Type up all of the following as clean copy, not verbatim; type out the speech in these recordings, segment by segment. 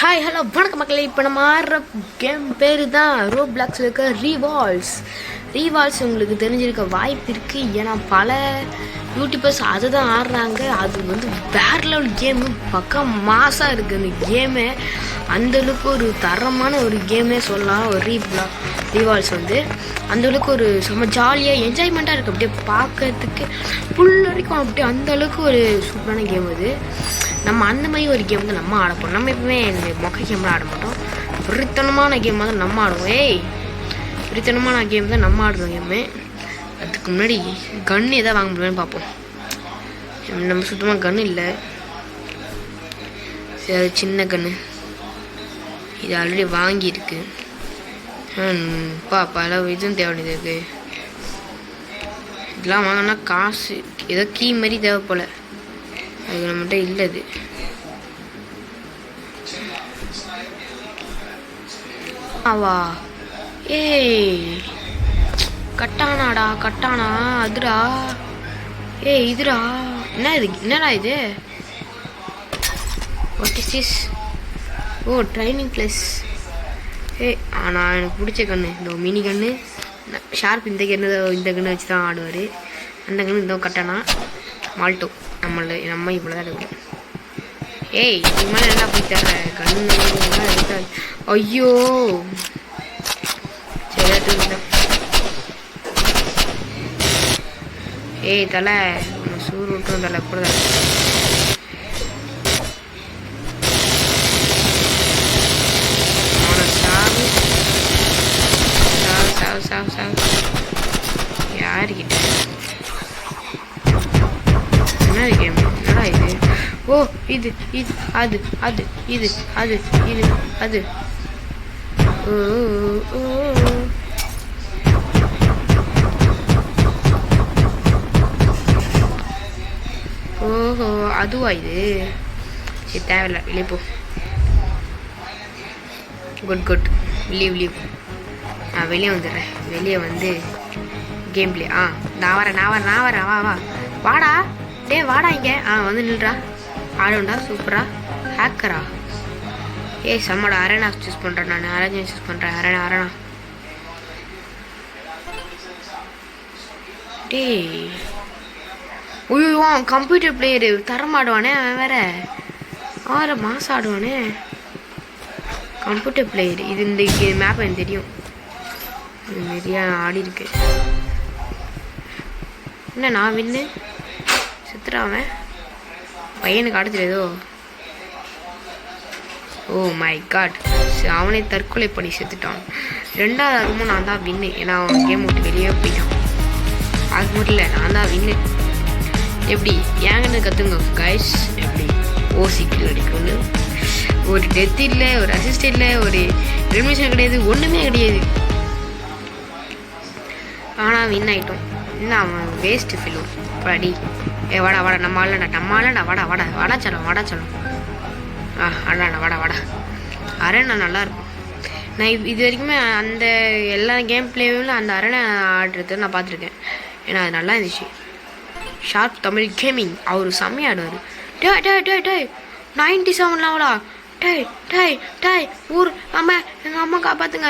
Hi hello வணக்கம் மக்களே. இப்போ நம்ம ஆடுற கேம் பேர் தான் ரோப்ளாக்ஸில் இருக்க ரீவால்ஸ் உங்களுக்கு தெரிஞ்சிருக்க வாய்ப்பு இருக்குது. ஏன்னா பல யூடியூபர்ஸ் அதை தான் ஆடுறாங்க. அது வந்து வேற லெவல் கேமு, பக்கம் மாசாக இருக்குது அந்த கேமு. அந்தளவுக்கு ஒரு தரமான ஒரு கேமே சொல்லலாம். ஒரு ரீவால்ஸ் வந்து அந்தளவுக்கு ஒரு செம்ம ஜாலியாக என்ஜாய்மெண்ட்டாக இருக்குது. அப்படியே பார்க்கறதுக்கு புல் வரைக்கும் அப்படியே அந்தளவுக்கு ஒரு சூப்பரான கேம் அது. நம்ம அந்த மாதிரி ஒரு கேம் தான் நம்ம ஆடப்போம். நம்ம எப்பவுமே இந்த மொக்க கேம்லாம் ஆட மாட்டோம். விருத்தனமான கேம் தான் நம்ம ஆடுவோம். விருத்தனமான கேம் தான் நம்ம ஆடுறோம் கேமு. அதுக்கு முன்னாடி கன்று எதாவது வாங்க முடியும்னு பார்ப்போம். நம்ம சுத்தமாக கன்று இல்லை. சரி, அது சின்ன கன்று. இது ஆல்ரெடி வாங்கியிருக்கு. பல இதுவும் தேவைப்படுது இருக்குது. இதெல்லாம் வாங்கினா காசு ஏதோ கீ மாதிரி தேவை போல். அது நம்மகிட்ட இல்லை. அது ஆவா கட்டானா அதுடா. இதுடா என்ன இது? என்னடா இது? What is this? Oh, training place. ஆனால் எனக்கு பிடிச்ச கன்று இந்த மினி கன்று. ஷார்ப் இந்த கன்று வச்சு தான் ஆடுவார். அந்த கன்று இந்த கட்டானா மால்ட்டோ. நம்ம இவ்வளோ தான் எடுக்கணும். இது மேலே என்ன போய் தர கண்ணு எடுத்தா? ஐயோ சரி தலை உன்னை சூறு விட்டும் தலை கூட சாவு யாருக்கிட்ட என்ன கேம்? என்னடா இது? ஓ, இது அது அது இது அது இது அது. ஓஹோ, அதுவா இது? சரி, தேவையில்ல, வெளியே போ. Good leave. நான் வெளியே வந்துடுறேன். வெளியே வந்து கேம் பிளே. நான் வரேன். வா வாடா. வாடா இங்கே. வந்து நில்றா. ஆடுண்டா சூப்பரா. ஹேக்கரா? செம்மடா. அரேனா சூஸ் பண்ணுறேன். நான் அரேஞ்சு சூஸ் பண்ணுறேன். அரேனா ஐயோ, கம்ப்யூட்டர் பிளேயரு தரமாடுவானே அவன் வேற. 6 மாதம் ஆடுவானே கம்ப்யூட்டர் பிளேயர். இது இந்த மேப் எனக்கு தெரியும். நிறையா ஆடி இருக்கு. என்ன நான் வின்னு சித்துறாவன் பையனுக்கு ஆடுறது ஏதோ. ஓ மை காட், அவனே தற்கொலை பண்ணி செத்துட்டான். 2வது அதுவும் நான் தான் வின்னு. ஏன்னா அவன் கேம் விட்டு வெளியே போயிட்டான். அது மட்டும் இல்லை, நான் தான் வின்னு. எப்படி ஏங்கன்னு கற்றுங்க கைஸ். எப்படி ஓசிக்கில் அடிக்கணும். ஒரு டெத் இல்லை, ஒரு அசிஸ்ட் இல்லை, ஒரு எலிமினேஷன் கிடையாது, ஒன்றுமே கிடையாது. ஆனால் வின் ஆகிட்டோம். இன்னும் அவன் வேஸ்ட்டு ஃபில்லும் படி. வாடா நம்ம ஆளடா. வாடா சொல்லும். வாடா. அரேனா நல்லாயிருக்கும். நான் இது வரைக்குமே அந்த எல்லா கேம் பிளேவும் அந்த அரேனா ஆடுறது நான் பார்த்துருக்கேன். ஏன்னா அது நல்லா இருந்துச்சு. ஷார்ப் தமிழ் கேமிங் அவர் செம்மையாக ஆடுவார். டே 97 டே ஊர் அம்மா, எங்கள் அம்மா காப்பாற்றுங்க.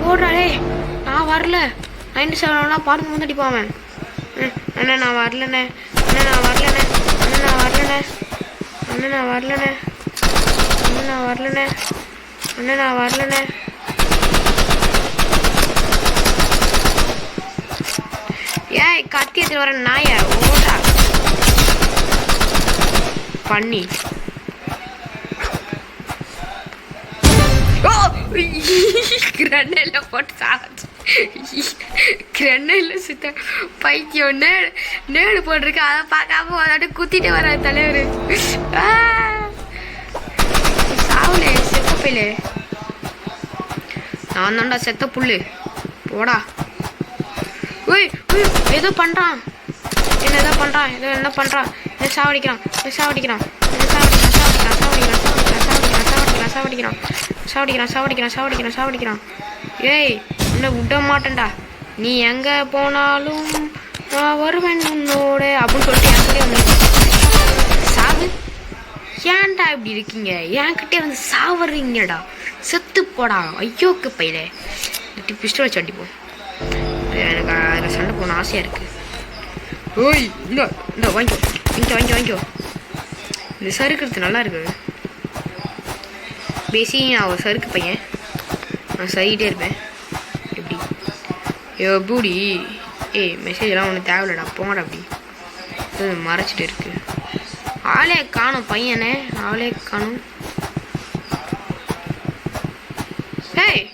ஓடுறா. நான் வரல. 97 பாருங்க வந்து அடிப்பான். அண்ணா நான் வரலண்ணே. கத்தி எடுத்து வர நாய ஓடா பண்ணி. கிரண்டைல போட்டு சாச்சு. கிரண்டைல சுத்த பைத்தியம். நேடு போட்டிருக்கு. அதை பார்க்காம அதாட்டு குத்திட்டு வர தலைவர். சாவுலே செத்த பையில. நான் தான்டா செத்த புல்லு. போடா. ஏதோ பண்ணுறான். என்ன பண்ணுறான்? என்ன சாவடிக்கிறான். என்ன விட மாட்டேன்டா. நீ எங்கே போனாலும் நான் வருவேன் உன்னோட அப்படின்னு சொல்லிட்டு என் சொல்லி வந்து ஏன்டா இப்படி இருக்கீங்க? என்கிட்டே வந்து சாவறீங்கடா, செத்து போடா ஐயோக்கு பையில. பிஸ்டல் வச்சு அடிப்போம். எனக்கு அதில் சண்டை போன ஆசையாக இருக்குது. ஓய் இந்த வாங்கிக்கோ. இந்த சறுக்கிறது நல்லா இருக்கு. பேசி நான் ஒரு சறுக்கு பையன், நான் சரிக்கிட்டே இருப்பேன். எப்படி மெசேஜெலாம் ஒன்றும் தேவையில்லடா, போங்கடா. அப்படி மறைச்சிட்டு இருக்கு. ஆளே காணும் பையனே, ஆளே காணும். ஏய்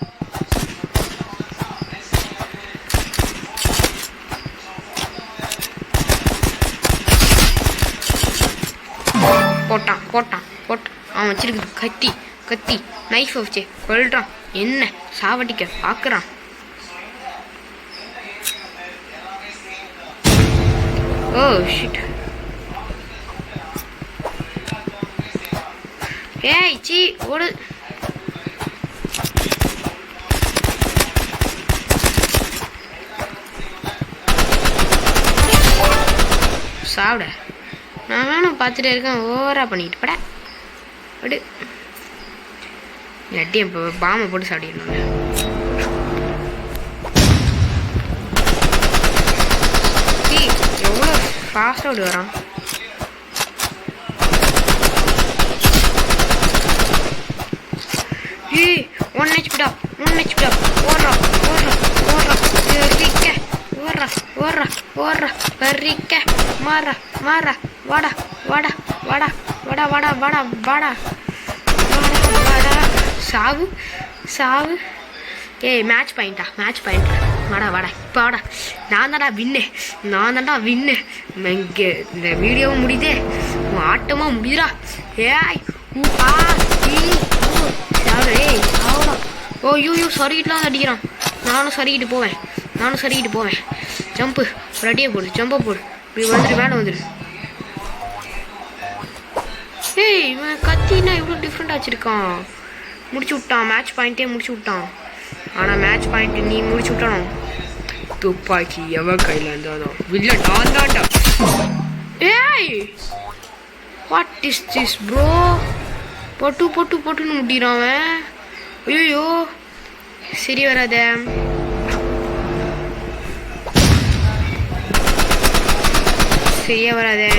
போட்டான் அவன் வச்சிருக்கு கத்தி நைஃப் வச்சு கொள்றான். என்ன சாவடிக்க பார்க்குறான். Oh shit. ஏய் சீ ஓடு. சாப்பிட நானும் பார்த்துட்டே இருக்கேன். ஓவரா பண்ணிட்டு பட அப்படி இல்லாட்டி இப்போ பாம்பை போட்டு சாப்பிடணும். எவ்வளோ ஃபாஸ்ட்டாக அப்படி வரான். ஏய் 1 HP ஓடுறா கறிக்க மாறா வாடா சாவு. ஏய் மேட்ச் பாயிண்டா வாடா இப்போ வாடா. நான் தான்டா வின்னு. இங்கே இந்த வீடியோவும் முடியுதே, உன் ஆட்டமாக முடியுதா? ஏய் ஓ யூ சறுக்கிட்டுலாம் அடிக்கிறான். நானும் சறுக்கிட்டு போவேன். ஜம்பு ரெடியாக ஜம்பை போடு. இப்படி வந்துட்டு மேலே வந்துடு. ஏய் இவன் கத்தினா இவ்வளோ டிஃப்ரெண்டாக வச்சுருக்கான். முடிச்சு விட்டான், மேட்ச் பாயிண்ட்டே முடிச்சு விட்டான். ஆனால் மேட்ச் பாயிண்ட் நீ முடிச்சு விட்டானோ? துப்பாக்கி எவன் கையில் இருந்தாலும் வில்ல நான் தான்டா. ஏய் வாட் இஸ் திஸ் ப்ரோ? பொட்டுன்னு முடிகிறான் அவன். ஐயோ சரி வராத. சரி வராது.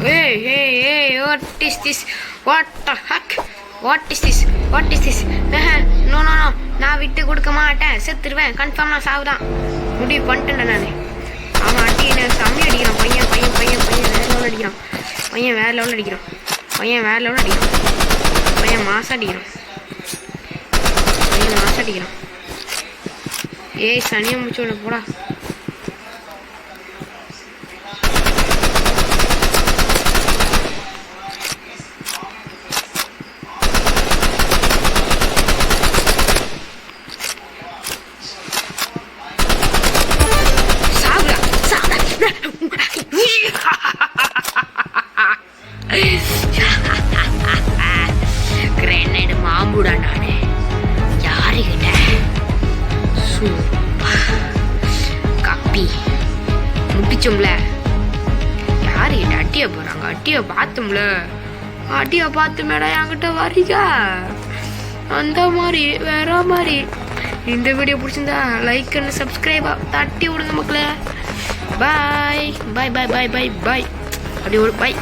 Hey, what is this? No, நான் விட்டு கொடுக்க மாட்டேன். செத்துருவேன் கன்ஃபார்ம். நான் சாவுதான் முடிவு பண்ணிட்டேன் நான். அவன் அடி செம்மி அடிக்கிறான். பையன் வேற லெவலில் அடிக்கிறான். பையன் மாசம் அடிக்கிறான். ஏய் சனியை முடிச்சு ஒன்று போடா. கிரேனைடு மாம்புடா நானே. யாருகிட்ட கப்பி முடிச்சோம்ல. யாருகிட்ட அட்டிய போறாங்க? அட்டிய பார்த்துமேடா என்கிட்ட வரீங்க. அந்த மாதிரி வேற மாதிரி. இந்த வீடியோ பிடிச்சிருந்தா லைக் அண்ட் சப்ஸ்கிரைப் தட்டி விடுங்க மக்களே. பாய் அப்படி ஒரு பாய்.